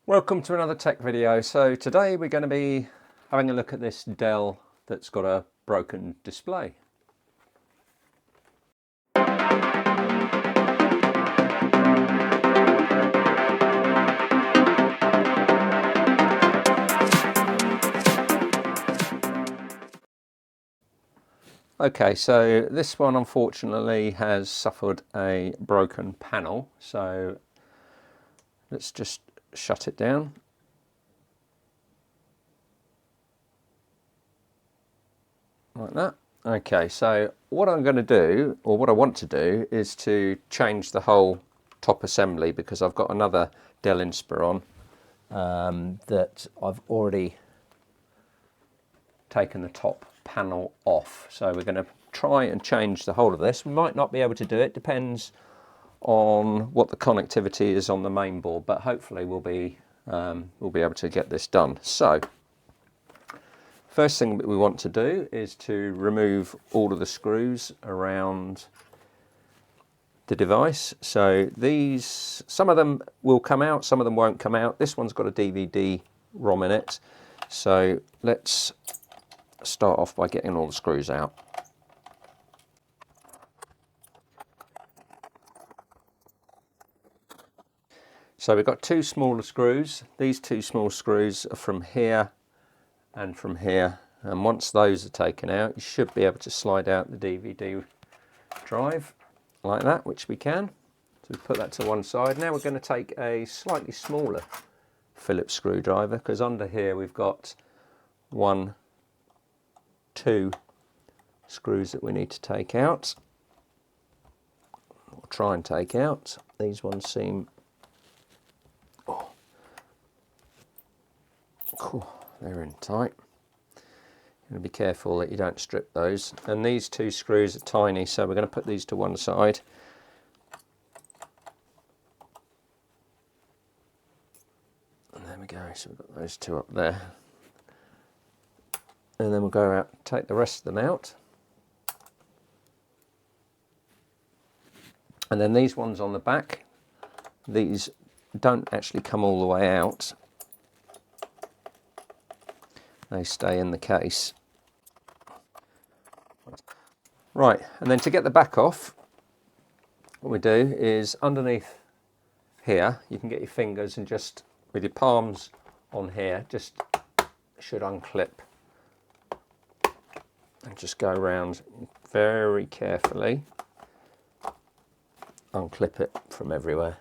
Welcome to another tech video. So today we're going to be having a look at this Dell that's got a broken display. Okay, so this one unfortunately has suffered a broken panel, so let's just shut it down. Like that. Okay, so what I'm going to do, or what I want to do, is to change the whole top assembly because I've got another Dell Inspiron that I've already taken the top panel off. So we're going to try and change the whole of this. We might not be able to do it, depends on what the connectivity is on the main board, but hopefully we'll be able to get this done. So first thing that we want to do is to remove all of the screws around the device. So these, some of them will come out, some of them won't come out. This one's got a DVD ROM in it. So let's start off by getting all the screws out. So we've got two smaller screws. These two small screws are from here and from here, and once those are taken out you should be able to slide out the DVD drive like that, which we can. So we put that to one side. Now we're going to take a slightly smaller Phillips screwdriver, because under here we've got two screws that we need to take out, or try and take out. These ones seem, they're in tight. You're going to be careful that you don't strip those. And these two screws are tiny, so we're going to put these to one side. And there we go, so we've got those two up there. And then we'll go out and take the rest of them out. And then these ones on the back, these don't actually come all the way out. They stay in the case. Right, and then to get the back off, what we do is underneath here, you can get your fingers and just, with your palms on here, just should unclip. And just go around very carefully, unclip it from everywhere.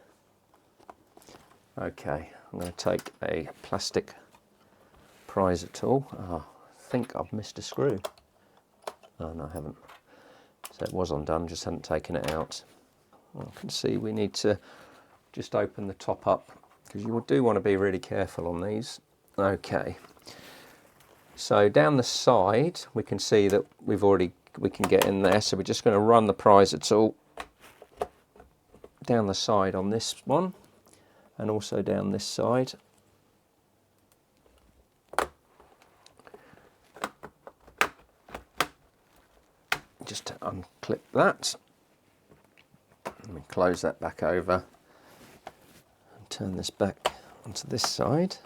Okay, I'm going to take a plastic prizer tool. Oh, I think I've missed a screw. Oh no, I haven't. So it was undone, just hadn't taken it out. Well, I can see we need to just open the top up, because you do want to be really careful on these. Okay. So down the side, we can see that we can get in there. So we're just going to run the prizer tool down the side on this one, and also down this side. Just to unclip that. Let me close that back over and turn this back onto this side.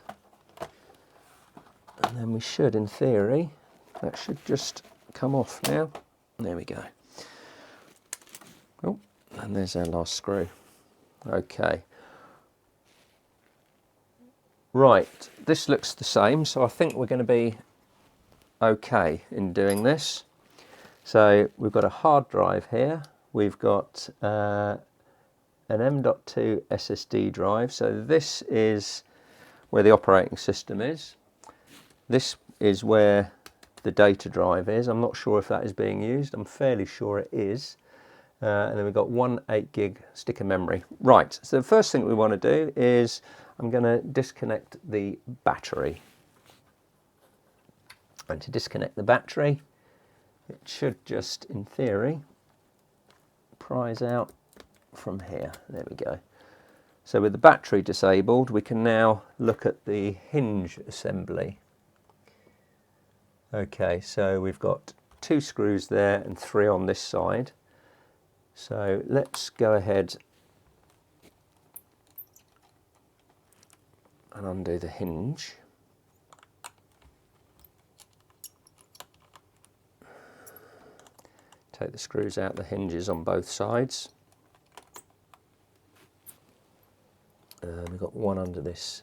And then we should, in theory, that should just come off now. There we go. Oh, and there's our last screw. Okay. Right, this looks the same, so I think we're going to be okay in doing this. So we've got a hard drive here. We've got an M.2 SSD drive. So this is where the operating system is. This is where the data drive is. I'm not sure if that is being used. I'm fairly sure it is. And then we've got one 8 gig stick of memory. Right, so the first thing we want to do is I'm going to disconnect the battery. And to disconnect the battery, it should just, in theory, prise out from here. There we go. So with the battery disabled, we can now look at the hinge assembly. Okay, so we've got two screws there and three on this side. So let's go ahead and undo the hinge. Take the screws out the hinges on both sides. And we've got one under this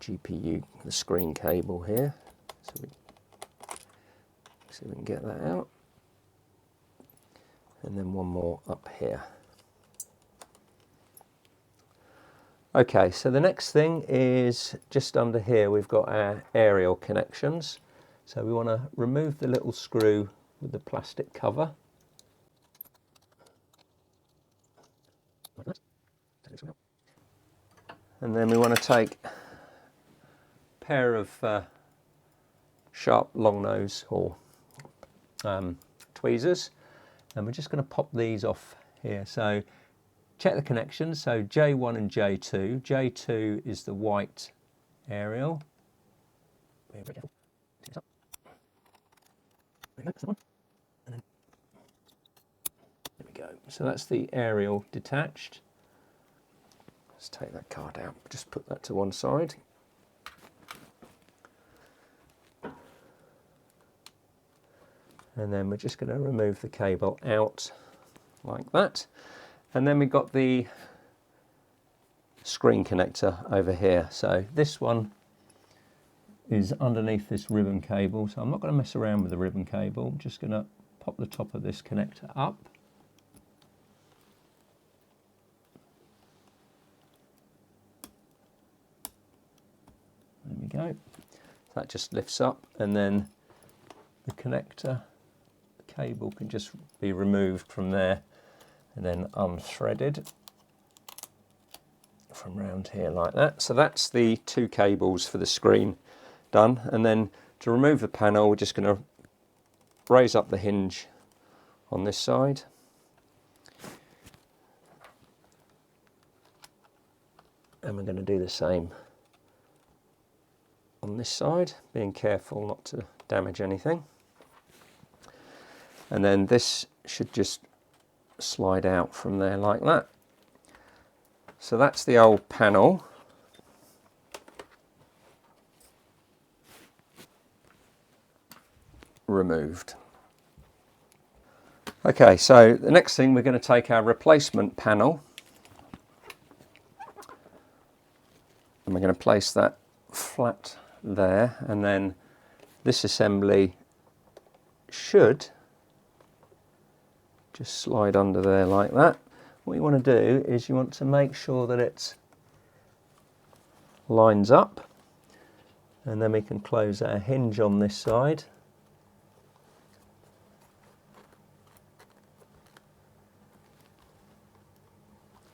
GPU, the screen cable here. So we can get that out. And then one more up here. Okay, so the next thing is just under here we've got our aerial connections. So we want to remove the little screw with the plastic cover. And then we want to take a pair of sharp long nose or tweezers, and we're just going to pop these off here. So check the connections, so J1 and J2. J2 is the white aerial. There we go. So that's the aerial detached. Let's take that card out, just put that to one side. And then we're just going to remove the cable out like that. And then we've got the screen connector over here. So this one is underneath this ribbon cable. So I'm not going to mess around with the ribbon cable. I'm just going to pop the top of this connector up. There we go. That just lifts up, and then the connector, the cable can just be removed from there and then unthreaded from round here like that. So that's the two cables for the screen done. And then to remove the panel, we're just going to raise up the hinge on this side. And we're going to do the same on this side, being careful not to damage anything. And then this should just slide out from there like that. So that's the old panel. Removed. Okay, so the next thing, we're going to take our replacement panel and we're going to place that flat there, and then this assembly should just slide under there like that. What you want to do is you want to make sure that it lines up, and then we can close our hinge on this side.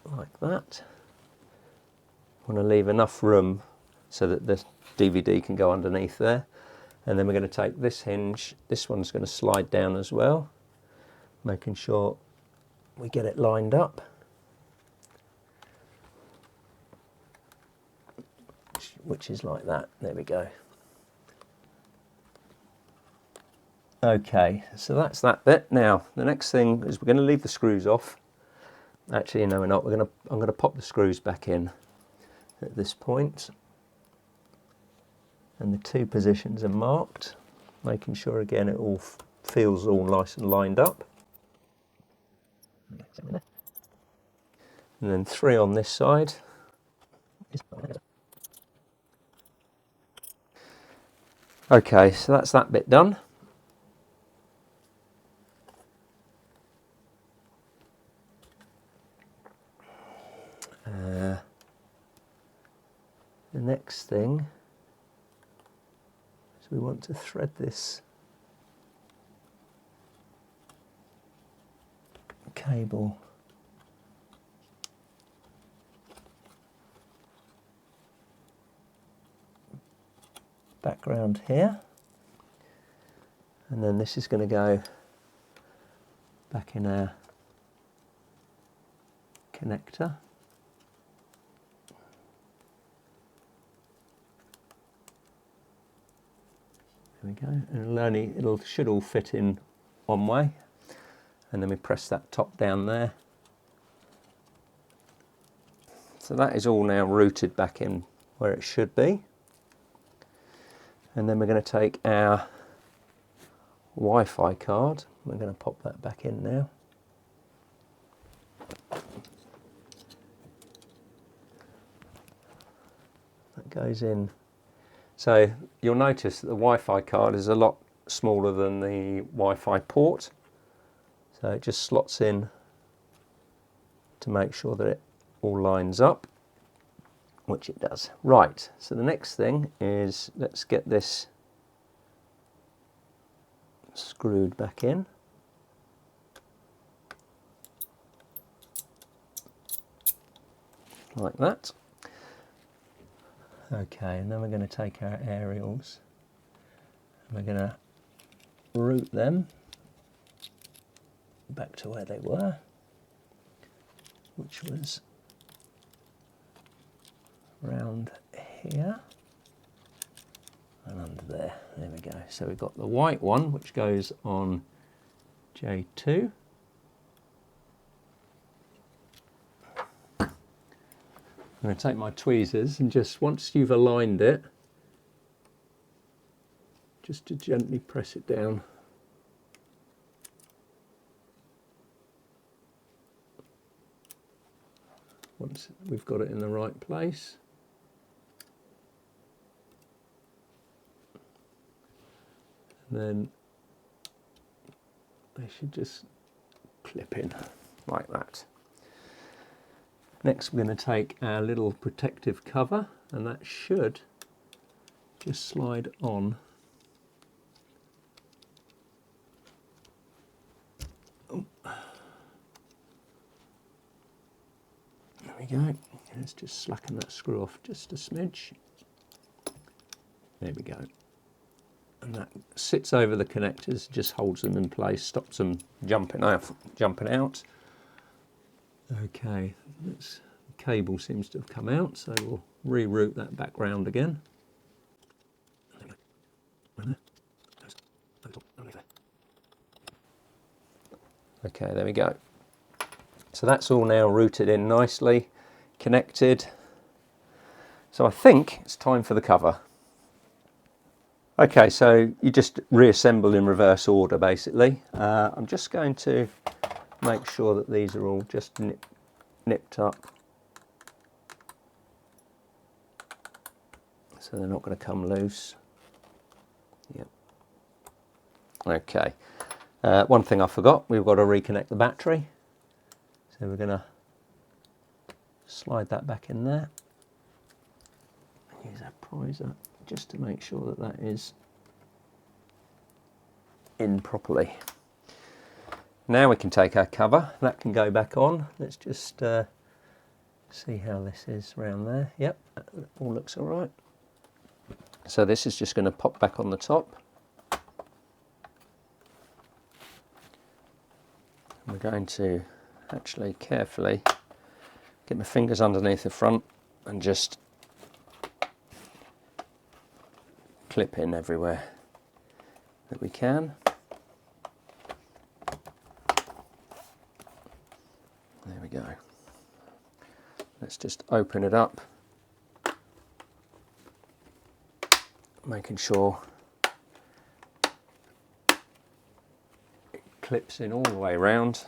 Like that. Want to leave enough room so that the DVD can go underneath there. And then we're going to take this hinge, this one's going to slide down as well, making sure we get it lined up. Which is like that. There we go. Okay, so that's that bit. Now the next thing is we're going to leave the screws off. Actually, no, we're not. I'm going to pop the screws back in at this point. And the two positions are marked, making sure again it all feels all nice and lined up. And then 3 on this side. Okay, so that's that bit done. The next thing is we want to thread this cable background here, and then this is going to go back in our connector. There we go, and it should all fit in one way, and then we press that top down there. So that is all now routed back in where it should be. And then we're going to take our Wi-Fi card. We're going to pop that back in now. That goes in. So you'll notice that the Wi-Fi card is a lot smaller than the Wi-Fi port. So it just slots in to make sure that it all lines up, which it does. Right, so the next thing is, let's get this screwed back in. Like that. Okay, and then we're going to take our aerials and we're going to route them back to where they were, which was around here and under there. There we go. So we've got the white one, which goes on J2. I'm going to take my tweezers and just, once you've aligned it, just to gently press it down. Once we've got it in the right place. And then they should just clip in like that. Next we're going to take our little protective cover, and that should just slide on. Oh. There we go. Let's just slacken that screw off just a smidge. There we go. And that sits over the connectors, just holds them in place, stops them jumping out. Okay, the cable seems to have come out, so we'll reroute that back round again. Okay, there we go. So that's all now routed in nicely, connected. So I think it's time for the cover. Okay, so you just reassemble in reverse order basically. I'm just going to make sure that these are all just nipped up, so they're not going to come loose. Yep. Okay. One thing I forgot, we've got to reconnect the battery. So we're going to slide that back in there. Use our prizer just to make sure that that is in properly. Now we can take our cover, that can go back on. Let's just see how this is around there. Yep, that all looks all right. So this is just going to pop back on the top. We're going to actually carefully get my fingers underneath the front and just clip in everywhere that we can. There we go. Let's just open it up, making sure it clips in all the way around.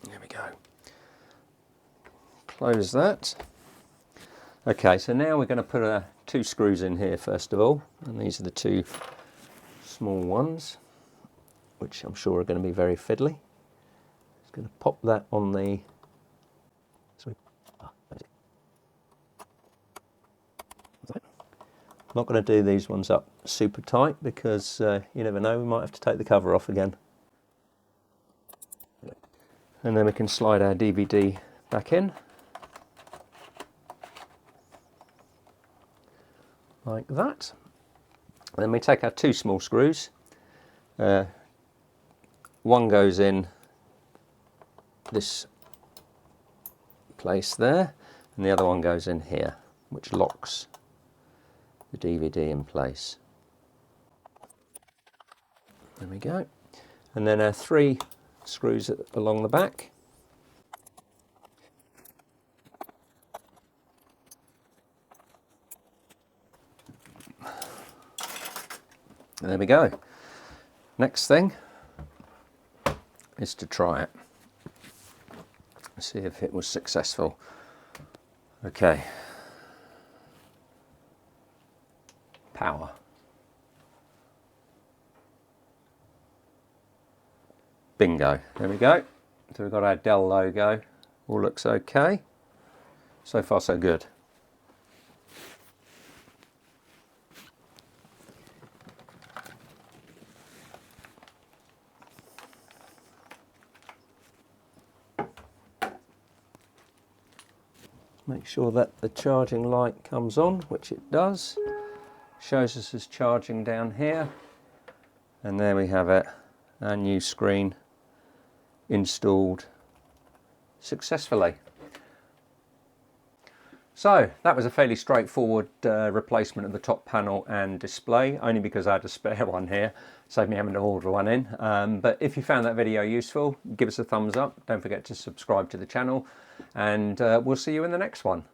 There we go. Close that. Okay, so now we're going to put two screws in here first of all, and these are the two small ones, which I'm sure are going to be very fiddly. Just going to pop that on the. I'm not going to do these ones up super tight because you never know, we might have to take the cover off again. And then we can slide our DVD back in. Like that. And then we take our two small screws. One goes in this place there, and the other one goes in here, which locks the DVD in place. There we go. And then our three screws along the back. There we go. Next thing is to try it. See if it was successful. Okay. Power. Bingo. There we go. So we've got our Dell logo. All looks okay. So far so good. Make sure that the charging light comes on, which it does. Shows us as charging down here. And there we have it. Our new screen installed successfully. So that was a fairly straightforward replacement of the top panel and display, only because I had a spare one here, saved me having to order one in. But if you found that video useful, give us a thumbs up. Don't forget to subscribe to the channel, and we'll see you in the next one.